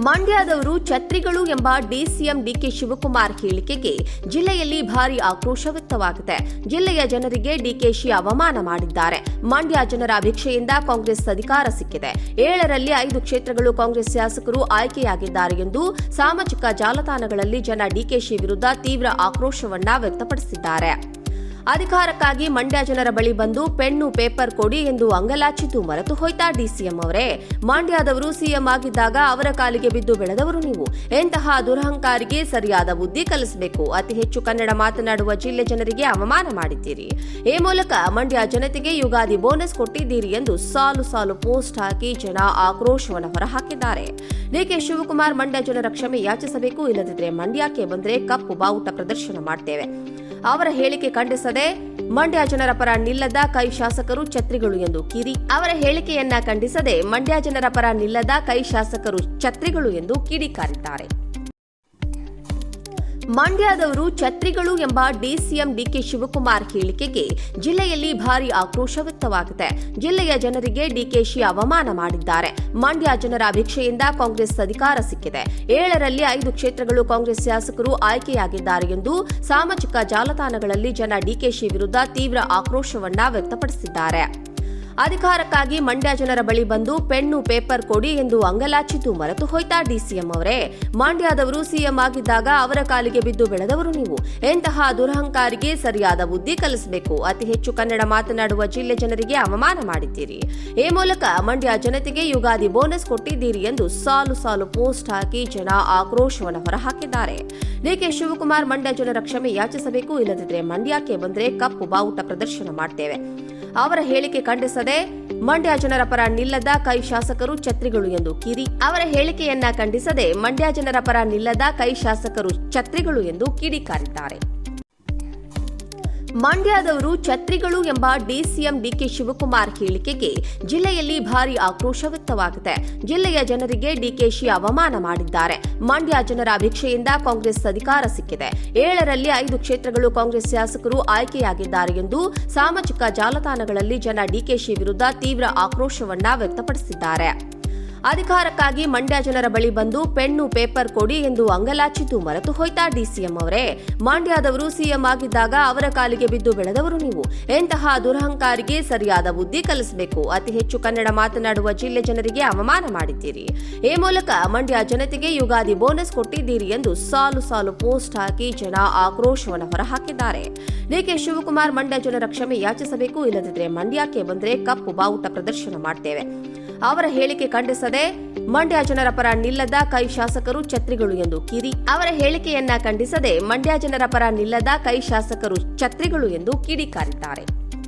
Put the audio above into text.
ಮಂಡ್ಯದವರು ಛತ್ರಿಗಳು ಎಂಬ DCM DK Shivakumar ಹೇಳಿಕೆಗೆ ಜಿಲ್ಲೆಯಲ್ಲಿ ಭಾರಿ ಆಕ್ರೋಶ ವ್ಯಕ್ತವಾಗಿದೆ. ಜಿಲ್ಲೆಯ ಜನರಿಗೆ ಡಿಕೆಶಿ ಅವಮಾನ ಮಾಡಿದ್ದಾರೆ. ಮಂಡ್ಯ ಜನರ ಭಿಕ್ಷೆಯಿಂದ ಕಾಂಗ್ರೆಸ್ ಅಧಿಕಾರ ಸಿಕ್ಕಿದೆ. 7ರಲ್ಲಿ 5 ಕ್ಷೇತ್ರಗಳು ಕಾಂಗ್ರೆಸ್ ಶಾಸಕರು ಆಯ್ಕೆಯಾಗಿದ್ದಾರೆ ಎಂದು ಸಾಮಾಜಿಕ ಜಾಲತಾಣಗಳಲ್ಲಿ ಜನ ಡಿಕೆಶಿ ವಿರುದ್ಧ ತೀವ್ರ ಆಕ್ರೋಶವನ್ನ ವ್ಯಕ್ತಪಡಿಸಿದ್ದಾರೆ. ಅಧಿಕಾರಕ್ಕಾಗಿ ಮಂಡ್ಯ ಜನರ ಬಳಿ ಬಂದು ಪೆನ್ನು ಪೇಪರ್ ಕೊಡಿ ಎಂದು ಅಂಗಲಾಚಿದ್ದು ಮರೆತು ಹೋಯ್ತಾ ಡಿಸಿಎಂ ಅವರೇ? ಮಂಡ್ಯದವರು ಸಿಎಂ ಆಗಿದ್ದಾಗ ಅವರ ಕಾಲಿಗೆ ಬಿದ್ದು ಬೆಳೆದವರು ನೀವು. ಎಂತಹ ದುರಹಂಕಾರಿಗೆ ಸರಿಯಾದ ಬುದ್ಧಿ ಕಲಿಸಬೇಕು. ಅತಿ ಹೆಚ್ಚು ಕನ್ನಡ ಮಾತನಾಡುವ ಜಿಲ್ಲೆ ಜನರಿಗೆ ಅವಮಾನ ಮಾಡಿದ್ದೀರಿ. ಈ ಮೂಲಕ ಮಂಡ್ಯ ಜನತೆಗೆ ಯುಗಾದಿ ಬೋನಸ್ ಕೊಟ್ಟಿದ್ದೀರಿ ಎಂದು ಸಾಲು ಸಾಲು ಪೋಸ್ಟ್ ಹಾಕಿ ಜನ ಆಕ್ರೋಶವನ್ನು ಹೊರಹಾಕಿದ್ದಾರೆ. ಡಿಕೆ ಶಿವಕುಮಾರ್ ಮಂಡ್ಯ ಜನರ ಕ್ಷಮೆ ಯಾಚಿಸಬೇಕು, ಇಲ್ಲದಿದ್ದರೆ ಮಂಡ್ಯಕ್ಕೆ ಬಂದರೆ ಕಪ್ಪು ಬಾವುಟ ಪ್ರದರ್ಶನ ಮಾಡ್ತೇವೆ. ಅವರ ಹೇಳಿಕೆ ಖಂಡಿಸದೆ ಮಂಡ್ಯ ಜನರ ಪರ ನಿಲ್ಲದ ಕೈ ಶಾಸಕರು ಛತ್ರಿಗಳು ಎಂದು ಅವರ ಹೇಳಿಕೆಯನ್ನ ಖಂಡಿಸದೆ ಮಂಡ್ಯ ಜನರ ಪರ ನಿಲ್ಲದ ಕೈ ಶಾಸಕರು ಛತ್ರಿಗಳು ಎಂದು ಕಿಡಿಕಾರಿದ್ದಾರೆ. ಮಂಡ್ಯದವರು ಛತ್ರಿಗಳು ಎಂಬ ಡಿಸಿಎಂ ಡಿಕೆ ಶಿವಕುಮಾರ್ ಹೇಳಿಕೆಗೆ ಜಿಲ್ಲೆಯಲ್ಲಿ ಭಾರಿ ಆಕ್ರೋಶ ವ್ಯಕ್ತವಾಗಿದೆ. ಜಿಲ್ಲೆಯ ಜನರಿಗೆ ಡಿಕೆಶಿ ಅವಮಾನ ಮಾಡಿದ್ದಾರೆ. ಮಂಡ್ಯ ಜನರ ಭಿಕ್ಷೆಯಿಂದ ಕಾಂಗ್ರೆಸ್ ಅಧಿಕಾರ ಸಿಕ್ಕಿದೆ. 7ರಲ್ಲಿ 5 ಕ್ಷೇತ್ರಗಳು ಕಾಂಗ್ರೆಸ್ ಶಾಸಕರು ಆಯ್ಕೆಯಾಗಿದ್ದಾರೆ ಎಂದು ಸಾಮಾಜಿಕ ಜಾಲತಾಣಗಳಲ್ಲಿ ಜನ ಡಿಕೆಶಿ ವಿರುದ್ಧ ತೀವ್ರ ಆಕ್ರೋಶವನ್ನ ವ್ಯಕ್ತಪಡಿಸಿದ್ದಾರೆ. ಅಧಿಕಾರಕ್ಕಾಗಿ ಮಂಡ್ಯ ಜನರ ಬಳಿ ಬಂದು ಪೆನ್ನು ಪೇಪರ್ ಕೊಡಿ ಎಂದು ಅಂಗಲಾಚಿದ್ದು ಮರೆತು ಹೋಯ್ತಾ ಡಿಸಿಎಂ ಅವರೇ? ಮಂಡ್ಯದವರು ಸಿಎಂ ಆಗಿದ್ದಾಗ ಅವರ ಕಾಲಿಗೆ ಬಿದ್ದು ಬೆಳೆದವರು ನೀವು. ಎಂತಹ ದುರಹಂಕಾರಿಗೆ ಸರಿಯಾದ ಬುದ್ಧಿ ಕಲಿಸಬೇಕು. ಅತಿ ಹೆಚ್ಚು ಕನ್ನಡ ಮಾತನಾಡುವ ಜಿಲ್ಲೆ ಜನರಿಗೆ ಅವಮಾನ ಮಾಡಿದ್ದೀರಿ. ಈ ಮೂಲಕ ಮಂಡ್ಯ ಜನತೆಗೆ ಯುಗಾದಿ ಬೋನಸ್ ಕೊಟ್ಟಿದ್ದೀರಿ ಎಂದು ಸಾಲು ಸಾಲು ಪೋಸ್ಟ್ ಹಾಕಿ ಜನ ಆಕ್ರೋಶವನ್ನು ಹೊರಹಾಕಿದ್ದಾರೆ. ಡಿಕೆ ಶಿವಕುಮಾರ್ ಮಂಡ್ಯ ಜನರ ಕ್ಷಮೆ ಯಾಚಿಸಬೇಕು, ಇಲ್ಲದಿದ್ದರೆ ಮಂಡ್ಯಕ್ಕೆ ಬಂದರೆ ಕಪ್ಪು ಬಾವುಟ ಪ್ರದರ್ಶನ ಮಾಡ್ತೇವೆ. ಅವರ ಹೇಳಿಕೆ ಖಂಡಿಸದೆ ಮಂಡ್ಯ ಜನರ ಪರ ನಿಲ್ಲದ ಕೈ ಶಾಸಕರು ಛತ್ರಿಗಳು ಎಂದು ಅವರ ಹೇಳಿಕೆಯನ್ನ ಖಂಡಿಸದೆ ಮಂಡ್ಯ ಜನರ ಪರ ನಿಲ್ಲದ ಕೈ ಶಾಸಕರು ಛತ್ರಿಗಳು ಎಂದು ಕಿಡಿಕಾರಿದ್ದಾರೆ. ಮಂಡ್ಯದವರು ಛತ್ರಿಗಳು ಎಂಬ ಡಿಸಿಎಂ ಡಿಕೆ ಶಿವಕುಮಾರ್ ಹೇಳಿಕೆಗೆ ಜಿಲ್ಲೆಯಲ್ಲಿ ಭಾರಿ ಆಕ್ರೋಶ ವ್ಯಕ್ತವಾಗಿದೆ. ಜಿಲ್ಲೆಯ ಜನರಿಗೆ ಡಿಕೆಶಿ ಅವಮಾನ ಮಾಡಿದ್ದಾರೆ. ಮಂಡ್ಯ ಜನರ ಭಿಕ್ಷೆಯಿಂದ ಕಾಂಗ್ರೆಸ್ ಅಧಿಕಾರ ಸಿಕ್ಕಿದೆ. 7ರಲ್ಲಿ 5 ಕ್ಷೇತ್ರಗಳು ಕಾಂಗ್ರೆಸ್ ಶಾಸಕರು ಆಯ್ಕೆಯಾಗಿದ್ದಾರೆ ಎಂದು ಸಾಮಾಜಿಕ ಜಾಲತಾಣಗಳಲ್ಲಿ ಜನ ಡಿಕೆಶಿ ವಿರುದ್ಧ ತೀವ್ರ ಆಕ್ರೋಶವನ್ನ ವ್ಯಕ್ತಪಡಿಸಿದ್ದಾರೆ. ಅಧಿಕಾರಕ್ಕಾಗಿ ಮಂಡ್ಯ ಜನರ ಬಳಿ ಬಂದು ಪೆನ್ನು ಪೇಪರ್ ಕೊಡಿ ಎಂದು ಅಂಗಲಾಚಿದ್ದು ಮರೆತು ಹೋಯ್ತಾ ಡಿಸಿಎಂ ಅವರೇ? ಮಂಡ್ಯದವರು ಸಿಎಂ ಆಗಿದ್ದಾಗ ಅವರ ಕಾಲಿಗೆ ಬಿದ್ದು ಬೆಳೆದವರು ನೀವು. ಎಂತಹ ದುರಹಂಕಾರಿಗೆ ಸರಿಯಾದ ಬುದ್ಧಿ ಕಲಿಸಬೇಕು. ಅತಿ ಹೆಚ್ಚು ಕನ್ನಡ ಮಾತನಾಡುವ ಜಿಲ್ಲೆ ಜನರಿಗೆ ಅವಮಾನ ಮಾಡಿದ್ದೀರಿ. ಈ ಮೂಲಕ ಮಂಡ್ಯ ಜನತೆಗೆ ಯುಗಾದಿ ಬೋನಸ್ ಕೊಟ್ಟಿದ್ದೀರಿ ಎಂದು ಸಾಲು ಸಾಲು ಪೋಸ್ಟ್ ಹಾಕಿ ಜನ ಆಕ್ರೋಶವನ್ನು ಹೊರಹಾಕಿದ್ದಾರೆ. ಡಿಕೆ ಶಿವಕುಮಾರ್ ಮಂಡ್ಯ ಜನರ ಕ್ಷಮೆ ಯಾಚಿಸಬೇಕು, ಇಲ್ಲದಿದ್ದರೆ ಮಂಡ್ಯಕ್ಕೆ ಬಂದರೆ ಕಪ್ಪು ಬಾವುಟ ಪ್ರದರ್ಶನ ಮಾಡ್ತೇವೆ. ಅವರ ಹೇಳಿಕೆ ಖಂಡಿಸದೆ ಮಂಡ್ಯ ಜನರ ಪರ ನಿಲ್ಲದ ಕೈ ಶಾಸಕರು ಛತ್ರಿಗಳು ಎಂದು ಅವರ ಹೇಳಿಕೆಯನ್ನ ಖಂಡಿಸದೆ ಮಂಡ್ಯ ಜನರ ಪರ ನಿಲ್ಲದ ಕೈ ಶಾಸಕರು ಛತ್ರಿಗಳು ಎಂದು ಕಿಡಿಕಾರಿದ್ದಾರೆ.